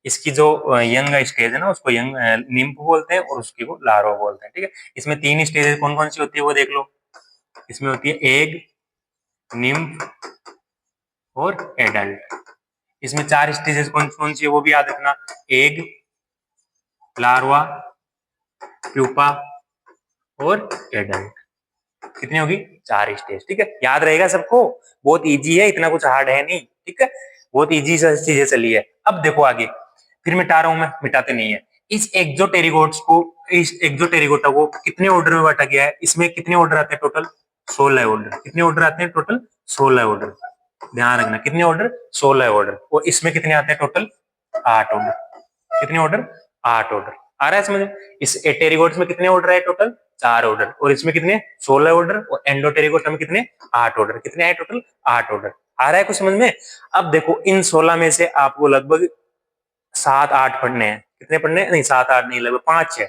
इसकी जो यंग स्टेज है ना, उसको यंग निम्फ बोलते हैं, और उसकी को लार्वा बोलते हैं, ठीक है। इसमें 3 स्टेज कौन कौन सी होती है वो देख लो। इसमें होती है एग, निम्फ और एडल्ट। इसमें 4 स्टेजेस कौन कौन सी है वो भी याद रखना। एग, लार्वा, प्यूपा और एडल्ट। कितनी होगी? 4 स्टेज, ठीक है। याद रहेगा सबको, बहुत इजी है, इतना कुछ हार्ड है नहीं, ठीक है। बहुत इजी से चीजें चली है। अब देखो आगे, फिर मिटा रहा हूं मैं, मिटाते नहीं है। इस एक्सोटेरिगोट्स को, इस एक्सोटेरिगोटा को कितने ऑर्डर में बांटा गया है? इसमें कितने ऑर्डर आते हैं टोटल? 16 ऑर्डर। कितने ऑर्डर आते हैं टोटल? 16 ऑर्डर। ध्यान रखना, कितने ऑर्डर? 16 ऑर्डर। और इसमें कितने आते हैं टोटल? 8 ऑर्डर। कितने ऑर्डर? 8 ऑर्डर। आ रहा है समझ? इस एटेरिगोट्स में कितने ऑर्डर है टोटल? 4 ऑर्डर। और इसमें कितने? 16 ऑर्डर। और एंडोटेरिगोट में कितने? 8 ऑर्डर। कितने आए टोटल? 8 ऑर्डर। आ रहा है कुछ समझ में? अब देखो, इन 16 में से आपको लगभग 7-8 पढ़ने हैं। कितने पढ़ने हैं? नहीं, 7-8 नहीं, लगभग 5-6,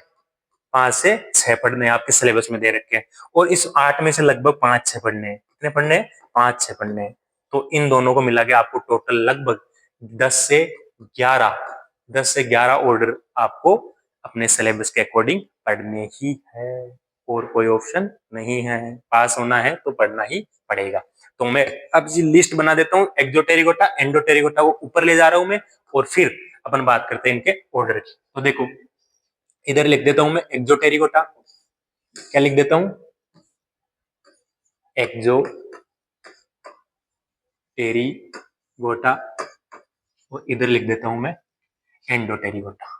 5 से 6 पढ़ने आपके सिलेबस में दे रखे हैं। और इस 8 में से लगभग 5-6 पढ़ने हैं। कितने पढ़ने हैं? 5-6 पढ़ने हैं। तो इन दोनों को मिला के आपको टोटल लगभग 10 से 11, 10 से 11 ऑर्डर आपको अपने सिलेबस के अकॉर्डिंग पढ़ने ही है, और कोई ऑप्शन नहीं है। पास होना है तो पढ़ना ही पड़ेगा। तो मैं अब जी लिस्ट बना देता हूँ। एक्सोटेरिगोटा, एंडोटेरिगोटा को ऊपर ले जा रहा हूं मैं, और फिर अपन बात करते हैं इनके ऑर्डर की। तो देखो, इधर लिख देता हूं मैं एक्सोटेरिगोटा। क्या लिख देता हूं? एक्सोटेरिगोटा। और इधर लिख देता हूं मैं एंडोटेरिगोटा।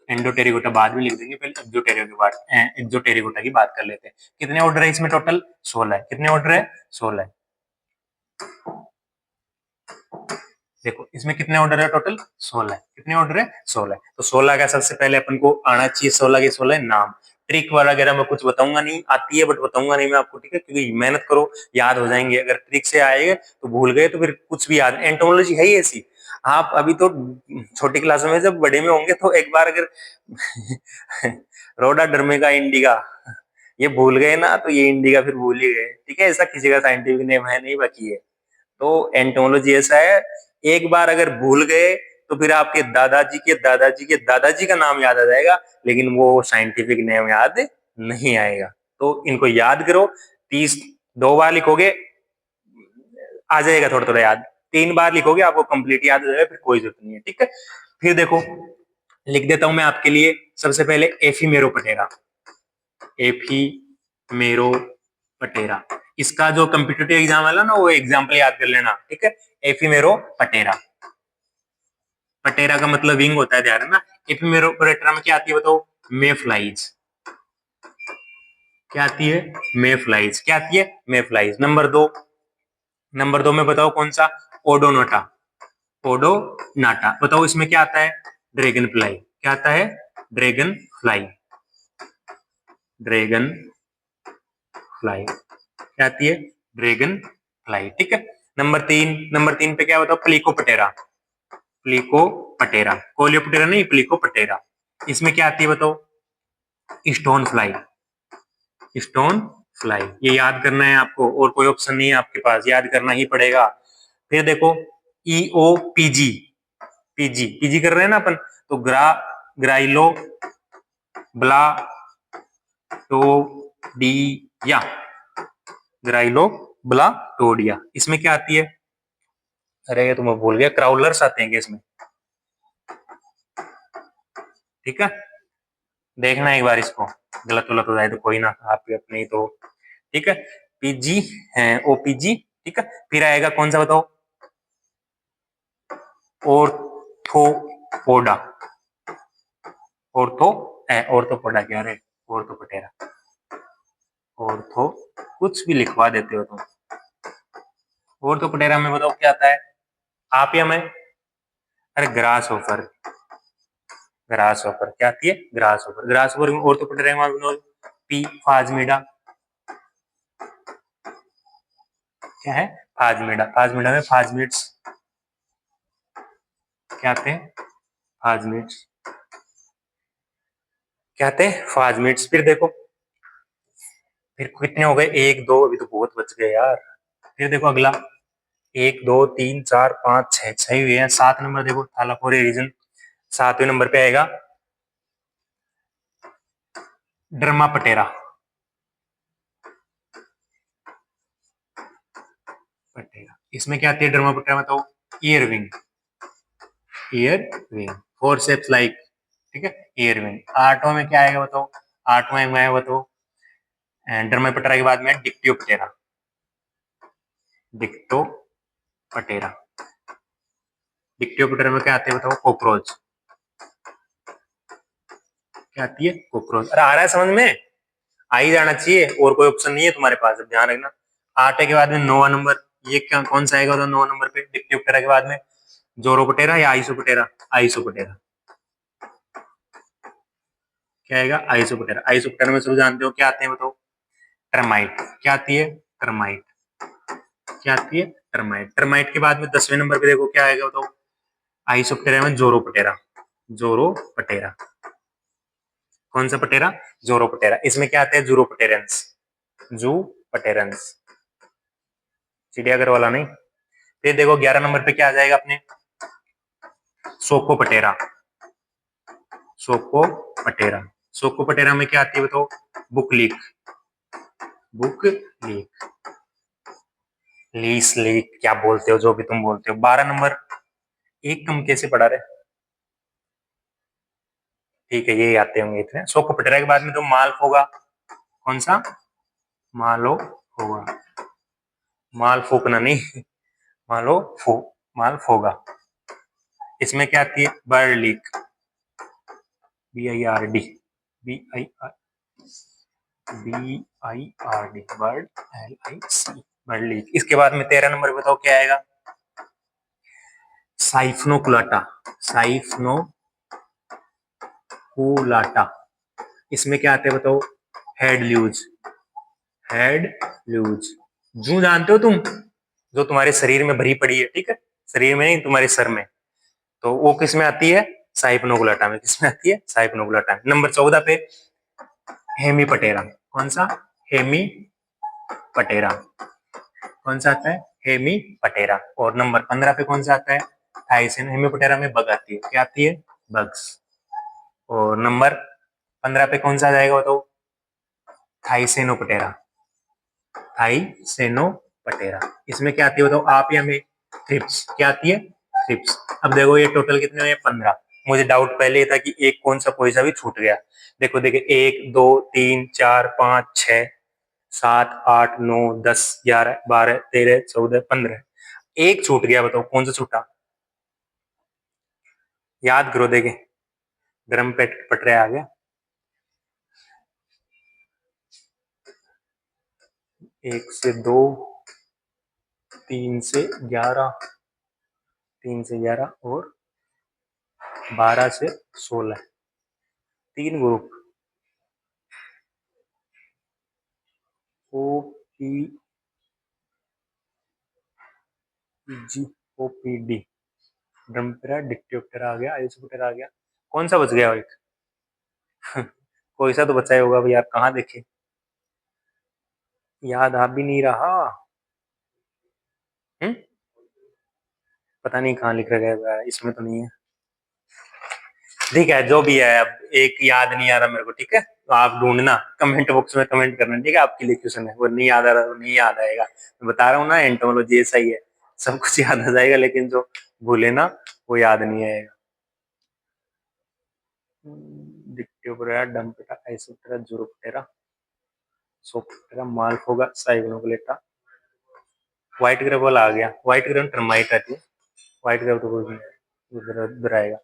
एंडोटेरिगोटा बाद में लिख देंगे, पहले एक्सोटेरिगोटा की बात कर लेते हैं। कितने ऑर्डर है इसमें टोटल? 16 है। कितने ऑर्डर है? 16 है। देखो, इसमें कितने ऑर्डर है टोटल? 16 है। कितने ऑर्डर है? 16 है। तो 16 का सबसे पहले अपन को आना चाहिए 16 के 16 नाम। ट्रिक वगैरह मैं कुछ बताऊंगा नहीं, आती है बट बताऊंगा नहीं मैं आपको, ठीक है, क्योंकि मेहनत करो, याद हो जाएंगे। अगर ट्रिक से आएगा तो भूल गए तो फिर कुछ भी याद। एंटोमोलॉजी है ही ऐसी, आप अभी तो छोटी क्लासों में, जब बड़े में होंगे तो एक बार अगर रोडा डर्मेगा इंडिगा ये भूल गए ना, तो ये इंडिगा फिर भूल ही गए। ठीक है, ऐसा किसी का साइंटिफिक नेम है नहीं, बाकी है। तो एंटोमोलॉजी ऐसा है, एक बार अगर भूल गए तो फिर आपके दादाजी के दादाजी के दादाजी का नाम याद आ जाएगा, लेकिन वो साइंटिफिक नेम याद नहीं आएगा। तो इनको याद करो। 32 बार लिखोगे आ जाएगा थोड़ा थोड़ा याद, 3 बार लिखोगे आपको कंप्लीट याद हो जाएगा, फिर कोई जरूरत नहीं है। ठीक है, फिर देखो लिख देता हूं मैं आपके लिए। सबसे पहले एफीमेरो पटेरा, एफीमेरो पटेरा, इसका जो कम्पिटिटिव एग्जाम वाला ना, वो एग्जाम्पल याद कर लेना। ठीक है, एफीमेरो पटेरा, पटेरा का मतलब विंग होता है, ध्यान ना। एफीमेरो पटेरा में क्या आती है बताओ? मे फ्लाइज। क्या आती है? मे फ्लाइज। क्या आती है? मे फ्लाइज। नंबर 2 में बताओ कौन सा? Odonata, Odonata. बताओ इसमें क्या आता है? Dragon fly. क्या आता है? Dragon fly, dragon fly. क्या आती है? Dragon fly. ठीक है, नंबर 3 पे क्या बताओ? प्लीको पटेरा, प्लीको पटेरा, कोलियोपटेरा नहीं, प्लीको पटेरा। इसमें क्या आती है बताओ? Stone fly, stone fly. ये याद करना है आपको, और कोई ऑप्शन नहीं है आपके पास, याद करना ही पड़ेगा। फिर देखो ईओ पीजी, पीजी पीजी कर रहे हैं ना अपन, तो ग्राइलो ब्ला टोडिया, ग्राइलो ब्ला टोडिया। इसमें क्या आती है? अरे ये तो मैं भूल गया, क्राउलर्स आते हैं क्या इसमें? ठीक है, देखना एक बार इसको, गलत गलत हो जाए तो कोई ना, आप अपने ही तो। ठीक है, पीजी है, ओपीजी। ठीक है, फिर आएगा कौन सा बताओ? ऑर्थोपोडा, ऑर्थोपोडा क्या रे? ऑर्थोपोटेरा, ऑर्थो कुछ भी लिखवा देते हो तुम। ऑर्थोपोटेरा में बताओ क्या आता है? आप या मैं? अरे ग्रास ऑफर, ग्रास ऑफर। क्या आती है? Grass offer. ग्रास ऑफर में ऑर्थोपोटेरा में पी फाजमीडा। क्या है? फाजमीडा। फाजमीडा में फाजमीड्स क्या आते हैं? फाजमीड्स क्या आते हैं? फाजमीड्स। फिर देखो, फिर कितने हो गए? 1 2, अभी तो बहुत बच गए यार। फिर देखो अगला, 1 2 3 4 5 6, 6 हुए हैं। 7 नंबर देखो, थैलाकोरिया रीजन 7वें नंबर पे आएगा, ड्रमा पटेरा, पटेरा। इसमें क्या आती है ड्रमा पटेरा में? तो year wing, year wing, forceps like. ठीक है, ईयर विंग। 8वां में क्या आएगा बताओ? 8वां में आएगा बताओ? ड्रमा पटेरा के बाद में डिक्टियो पटेरा, डिक्टो पटेरा। डिक्टियो पटेरा में क्या आते हैं बताओ? कॉकरोच। क्या आती है? कॉकरोच। अरे आ रहा है समझ में? आ ही जाना चाहिए, और कोई ऑप्शन नहीं है तुम्हारे पास, अब ध्यान रखना। 8 के बाद में 9वां नंबर, ये क्या कौन सा आएगा? तो 9 नंबर पे डिप्टी के बाद में जोरोपटेरा या आइसोपटेरा? आइसोपटेरा। क्या आएगा? आइसोपटेरा। आइसोपटेरा में शुरू जानते हो क्या आते हैं बताओ? टर्माइट। क्या आती है? टर्माइट। क्या आती है? टर्माइट। टर्माइट के बाद में 10वें नंबर पे देखो क्या आएगा बताओ? आइसोपटेरा में जोरोपटेरा, जोरोपटेरा। कौन सा पटेरा? जोरोपटेरा। इसमें क्या आते हैं? जूरोपटेरेंस, जू पटेरेंस, चिड़ियाघर वाला नहीं। फिर देखो 11 नंबर पे क्या आ जाएगा अपने? सोको पटेरा, सोको पटेरा। सोको पटेरा में क्या आती है बताओ? Book leak, book leak, lease leak, क्या बोलते हो जो भी तुम बोलते हो। 12 नंबर, एक कम कैसे पढ़ा रहे? ठीक है, ये आते होंगे इतने। सोको पटेरा के बाद में तो माल होगा, कौन सा? मालो होगा, माल फूकना नहीं, मालो फू, माल फोगा। इसमें क्या आती है? Bird leak, BIRD, BIR, BIRD, bird, LIC, bird leak. इसके बाद में 13 नंबर बताओ क्या आएगा? साइफनोकुलाटा, साइफनोकुलाटा। इसमें क्या आते हैं बताओ? Head ल्यूज, head ल्यूज। जू जानते हो तुम? जो तुम्हारे शरीर में भरी पड़ी है, ठीक है, शरीर में नहीं, तुम्हारे सर में। तो वो किस में आती है? साइप्नोगुलाटा में। किसमें आती है? साइप्नोगुलाटा में। नंबर 14 पे हेमीपटेरा। कौन सा? हेमीपटेरा। कौन सा आता है? हेमीपटेरा। और नंबर 15 पे कौन सा आता है? थाइसिन। हेमीपटेरा में बग आती है। क्या आती है? बग्स। और नंबर 15 पे कौन सा आ जाएगा बताओ? थाइसेनोपटेरा। थाइसेनोपटेरा। इसमें क्या आती है बताओ आप या मैं? थ्रिप्स। क्या आती है? थ्रिप्स। अब देखो ये टोटल कितने हुए? 15। मुझे डाउट पहले था कि एक कौन सा कोई सा भी छूट गया। देखो देखिए, 1 2 3 4 5 6 7 8 9 10 11 12 13 14 15। एक छूट गया, बताओ कौन सा छूटा? याद करो। देखे, गरम पेट पटरे आ गया। 1 से 2, 3 से 11, 3 से 11 और 12 से 16। 3 ग्रुप। O P G, O P D. Dermaptera, Dictyoptera आ गया, आइसोप्टेरा आ गया। कौन सा बच गया एक? कोई सा तो बचा ही होगा भैया, कहाँ देखे? याद आ भी नहीं रहा। हम्म, पता नहीं कहाँ लिख रखा है, इसमें तो नहीं है। ठीक है, जो भी है, अब एक याद नहीं आ रहा मेरे को, ठीक है? तो आप ढूंढना, कमेंट बॉक्स में कमेंट करना, ठीक है? आपके लिए क्वेश्चन है, वो नहीं याद आ रहा तो नहीं याद आएगा। मैं बता रहा हूँ ना, एंटोमोलॉजी ऐसा ही है, सब कुछ याद आ जाएगा लेकिन जो भूले ना वो याद नहीं आएगा। Dictyoptera, Dermaptera, Isoptera, Zoraptera, Psocoptera, Mallophaga, Siphunculata. White gravel आ गया। व्हाइट ग्रेवल टर्माइट आती है। व्हाइट ग्रेवल तो कोई नहीं, उधर उधर आएगा।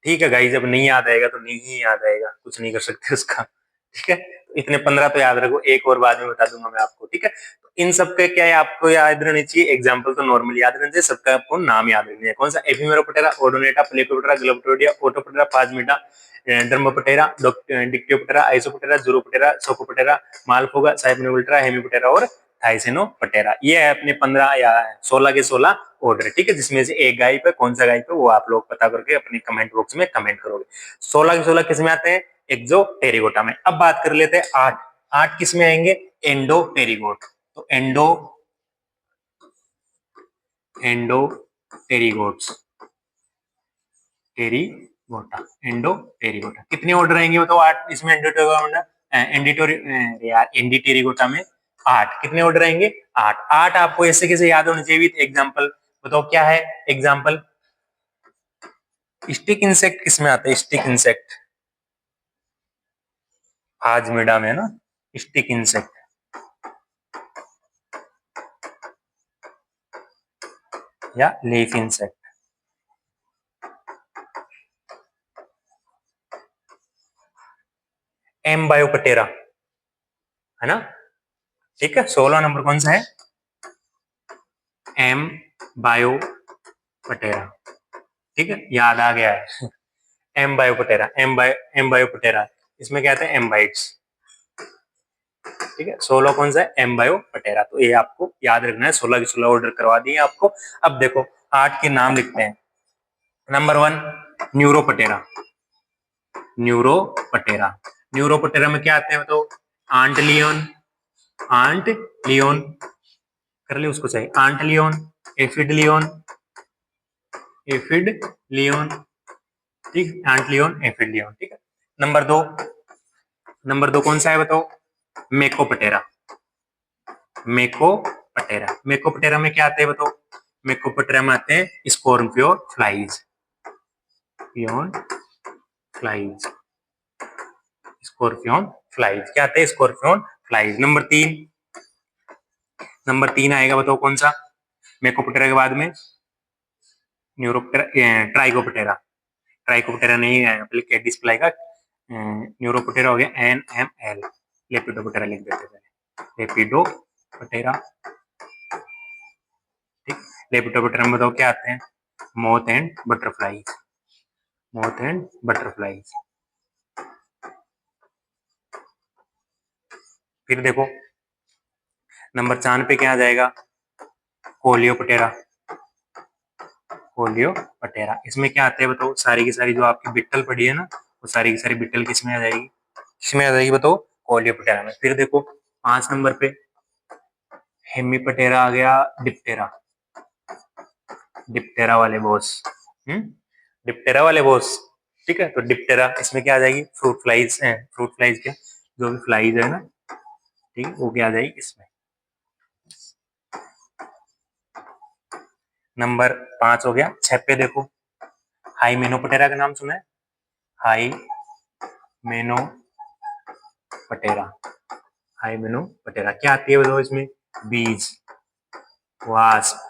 ठीक है गाइस, जब नहीं याद आएगा तो नहीं ही याद आएगा, कुछ नहीं कर सकते उसका। ठीक है, तो इतने 15 तो याद रखो, एक और बाद में बता दूंगा मैं आपको, ठीक है? तो इन सब के क्या है, आपको याद रहनी चाहिए। एग्जाम्पल तो नॉर्मल याद रहने चाहिए, सबका आपको नाम याद रखना है। कौन सा? एफिमेरोपटेरा, ओडोनेटा, प्लेकोपटेरा, ग्लोबोटोडिया, ओटोपटेरा, पाजमेटा, डर्मोपटेरा, डिक्टियोपटेरा, आइसोपटेरा, जुरोपटेरा, सोकोपटेरा, मालफोगा, साइप्नोगुल्टेरा, हेमिपटेरा और थाइसेनोपटेरा। ये है अपने 15 या 16 के 16 ऑर्डर, ठीक है? जिसमें से एक गाय पे, कौन सा गाय पे, वो आप लोग पता करके अपने कमेंट बॉक्स में कमेंट करोगे। 16 के 16 किस में आते हैं? एक्सो टेरिगोटा में। अब बात कर लेते हैं 8। 8 किस में आएंगे? एंडो टेरिगोट। तो एंडो टेरिगोट्स, टेरिगोटा, एंडो टेरिगोटा। कितने ऑर्डर आएंगे बताओ? 8 इसमें एंडोटेरिगोटा, एंडीटोरी यार एंडी टेरिगोटा में 8। कितने ऑर्डर आएंगे? 8। 8 आपको ऐसे कैसे याद होने चाहिए? एग्जांपल बताओ क्या है एग्जांपल? स्टिक इंसेक्ट किसमें आता है? स्टिक इंसेक्ट हाजमेडा में ना, स्टिक इंसेक्ट। या लीफ इंसेक्ट। एम बायोपटेरा, है ना? ठीक है, 16 नंबर कौन सा है? Embioptera. ठीक है, याद आ गया है। Embioptera, Embioptera. इसमें क्या आता है? एम्बाइट्स। ठीक है, 16 कौन सा है? एम बायोपटेरा। तो ये आपको याद रखना है। 16 की 16 ऑर्डर करवा दिए आपको। अब देखो 8 के नाम लिखते हैं। नंबर 1 न्यूरोपटेरा। न्यूरोपटेरा। न्यूरोपटेरा में क्या आते हैं तो? आंट लियोन, आंट लियोन, कर ले उसको सही। Ant lion, aphid lion, aphid lion. ठीक, आंट लियोन, एफिड लियोन। ठीक है, नंबर 2, नंबर 2 कौन सा है बताओ? मेकोपटेरा। मेकोपटेरा। मेकोपटेरा में क्या आते हैं बताओ? मेकोपटेरा में आते हैं scorpion flies, peon flies, scorpion flies. क्या आते हैं? Scorpion flies. नंबर 3 आएगा बताओ कौन सा? मेकोपटेरा के बाद में न्यूरोपटेरा, ट्राइकोपटेरा। ट्राइकोपटेरा नहीं है, बल्कि डिस्प्ले का न्यूरोपटेरा हो गया NML। लेपिडोपटेरा लिख देते हैं, लेपिडोपटेरा। ठीक, लेपिडोपटेरा में बताओ क्या आते हैं? Moth and butterflies, moth and butterflies. फिर देखो नंबर 4 पे क्या आ जाएगा? Coleoptera, Coleoptera. इसमें क्या आता है बताओ? सारी की सारी जो आपकी बिट्टल पड़ी है ना, वो सारी की सारी बिट्टल किसमें आ जाएगी? किसमें आ जाएगी बताओ? कोलियोपटेरा में। फिर देखो 5 नंबर पे हेमीपटेरा आ गया, डिप्टेरा, डिप्टेरा वाले बॉस। डिप्टेरा वाले बॉस, ठीक है। तो डिप्टेरा इसमें क्या आ जाएगी? फ्रूट फ्लाइज है, फ्रूट फ्लाइज क्या, जो भी फ्लाइज है ना, ठीक है, वो क्या आ जाएगी इसमें। नंबर 5 हो गया। 6 पे देखो, हाइमेनोपटेरा का नाम सुना है? हाइमेनोपटेरा, हाइमेनोपटेरा क्या आती है बताओ इसमें? बीज, वास्प,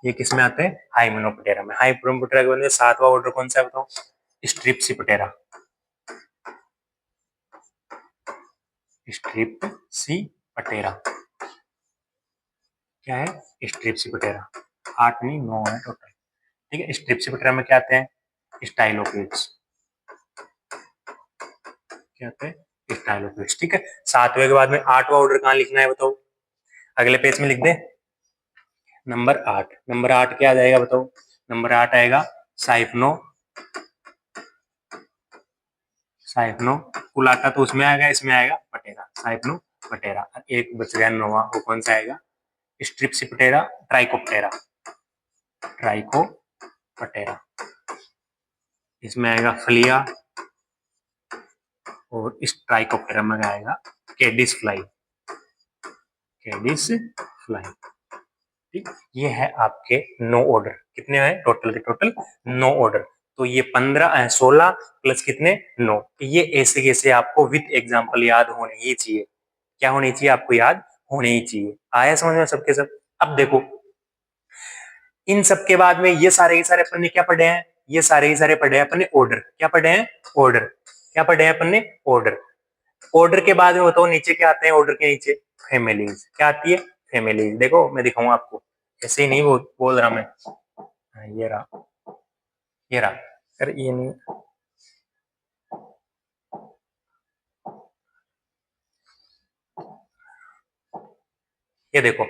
ये किसमें आते हैं? हाइमेनोपटेरा में। हाइमेनोपटेरा के बाद में 7वां ऑर्डर कौन सा है बताओ? स्ट्रिप्सिपटेरा, स्ट्रिप्सिपटेरा क्या है? स्ट्रिप्सिपटेरा। 8 नहीं 9 है टोटल, ठीक है। स्ट्रिप्सिपटेरा में क्या आते हैं? स्टाइलोपिड्स, क्या आते हैं? स्टाइलोपिड्स, ठीक है। 7वें के बाद में 8वां ऑर्डर कहाँ लिखना है बताओ? अगले पेज में लिख दे। नंबर 8, नंबर 8 क्या आ जाएगा बताओ? नंबर 8 आएगा साइफनो, साइफनो कुलाटा, तो उसमें आएगा, इसमें आएगा पटेरा, साइफनो पटेरा। एक बच गया 9वां, वो कौन सा आएगा? स्ट्रिप्सिपटेरा, ट्राइकोप्टेरा, ट्राइकोपटेरा। इसमें आएगा फ्लिया, और इस ट्राइकोप्टेरा में आएगा कैडिस फ्लाई, कैडिस फ्लाई, ठीक। ये है आपके 9 ऑर्डर। कितने हैं टोटल के टोटल? 9 ऑर्डर। तो ये 16 प्लस कितने? 9। ये ऐसे कैसे आपको विथ एग्जाम्पल याद होने ही चाहिए। क्या होनी चाहिए? आपको याद होने ही चाहिए। आया समझ में सबके सब? अब देखो, इन सब के बाद में ये सारे के सारे अपन ने क्या पढ़े हैं? ये सारे के सारे पढ़े हैं अपन ने ऑर्डर। क्या पढ़े हैं? ऑर्डर। क्या पढ़े हैं अपन ने? ऑर्डर। ऑर्डर के बाद में बताओ नीचे क्या आते हैं? ऑर्डर के नीचे फैमिलीज। क्या आती है? फैमिलीज। देखो मैं दिखाऊंगा आपको, ऐसे ही नहीं बोल रहा मैं। ये रहा, ये रहा। अरे ये नहीं, ये देखो,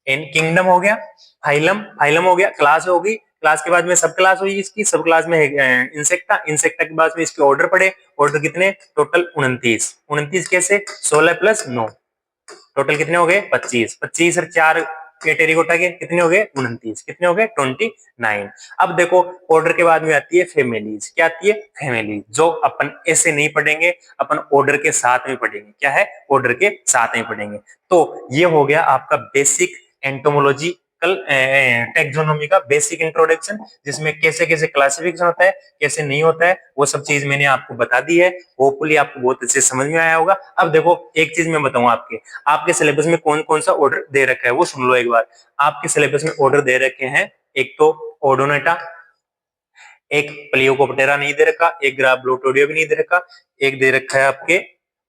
इन किंगडम हो गया, फाइलम, फाइलम हो गया, क्लास होगी, क्लास के बाद में सब क्लास हुई इसकी, सब क्लास में इंसेक्टा, इंसेक्टा के बाद में इसके ऑर्डर पड़े। ऑर्डर कितने? टोटल 29। 29 कैसे? 16 प्लस 9, टोटल कितने हो गए? 25। 25 और 4 के टेरिकोटा के कितने हो गए? 29। कितने हो गए? 29। अब देखो ऑर्डर के बाद में आती है फैमिलीज। क्या आती है? फैमिलीज, जो अपन ऐसे नहीं पढ़ेंगे, अपन ऑर्डर के साथ में पढ़ेंगे। क्या है? ऑर्डर के साथ में पढ़ेंगे। तो ये हो गया आपका बेसिक एंटोमोलॉजी टेक्सोनोमी का बेसिक इंट्रोडक्शन, जिसमें कैसे कैसे क्लासिफिकेशन होता है, कैसे नहीं होता है, वो सब चीज मैंने आपको बता दी है। होपफुली आपको बहुत अच्छे समझ में आया होगा। अब देखो एक चीज मैं बताऊं, आपके आपके सिलेबस में कौन कौन सा ऑर्डर दे रखा है वो सुन लो एक बार। आपके सिलेबस में ऑर्डर दे रखे हैं, एक तो ओडोनेटा, एक प्लियोकोप्टेरा नहीं दे रखा, एक ग्राब्लोटोडियो भी नहीं दे रखा, एक दे रखा है आपके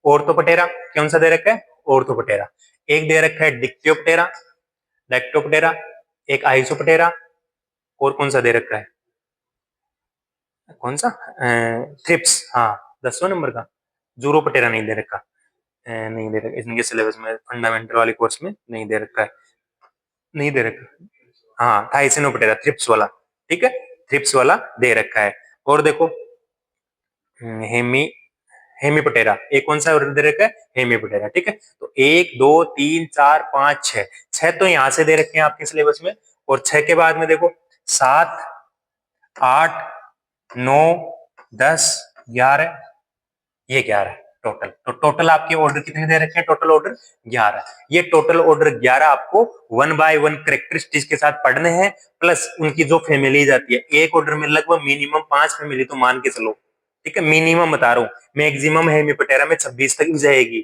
ऑर्थोपटेरा। कौन सा दे रखा है? ऑर्थोपटेरा। एक दे रखा है डिक्टियोप्टेरा, डेक्टोप्टेरा, एक आइसोप्टेरा, और कौन सा दे रखा है? कौन सा? थ्रिप्स, हाँ 10वें नंबर का। जूरोपटेरा नहीं दे रखा, नहीं दे रखा इनके सिलेबस में, फंडामेंटल वाले कोर्स में नहीं दे रखा है, नहीं दे रखा। हाँ थाइसिनोपटेरा, थ्रिप्स वाला, ठीक है, थ्रिप्स वाला दे रखा है। और देखो हेमी, हेमीपटेरा, एक कौन सा दे रखा है? हेमीपटेरा, ठीक है। तो 1 2 3 4 5 6, 6 तो यहाँ से दे रखे हैं आपके सिलेबस में। और 6 के बाद में देखो 7 8 9 10 11, ये 11 टोटल। तो टोटल आपके ऑर्डर कितने दे रखे हैं? Total order 11। ये टोटल ऑर्डर 11 आपको 1 बाय 1 कैरेक्टरिस्टिक्स के साथ पढ़ने हैं, प्लस उनकी जो फैमिलीज आती है। एक ऑर्डर में लगभग मिनिमम 5 फैमिली तो मान के चलो, ठीक है, मिनिमम बता रहा हूँ। मैक्सिमम है हेमीपटेरा में 26 तक जाएगी।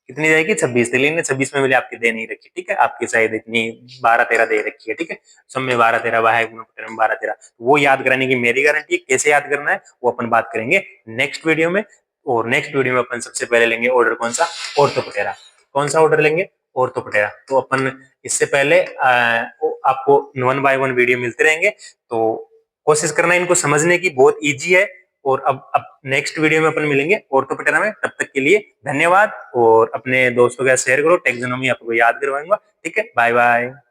कितनी जाएगी? 26 तक। लेकिन 26 में मिले आपकी दे नहीं रखी, ठीक है, आपकी शायद इतनी 12 13 दे रखी है, ठीक है। सब में 12 13 है, 12 13, वो याद कराने की मेरी गारंटी है। कैसे याद करना है वो अपन बात करेंगे नेक्स्ट वीडियो में। और नेक्स्ट वीडियो में अपन सबसे पहले लेंगे ऑर्डर कौन सा? ऑर्थोपटेरा। कौन सा ऑर्डर लेंगे? ऑर्थोपटेरा। तो अपन इससे पहले आपको 1 बाय 1 वीडियो मिलते रहेंगे, तो कोशिश करना इनको समझने की, बहुत ईजी है। और अब नेक्स्ट वीडियो में अपन मिलेंगे ऑर्थोपेडिया में। तब तक के लिए धन्यवाद, और अपने दोस्तों के साथ शेयर करो, टेक्सोनोमी आपको याद करवाऊंगा, ठीक है। Bye bye.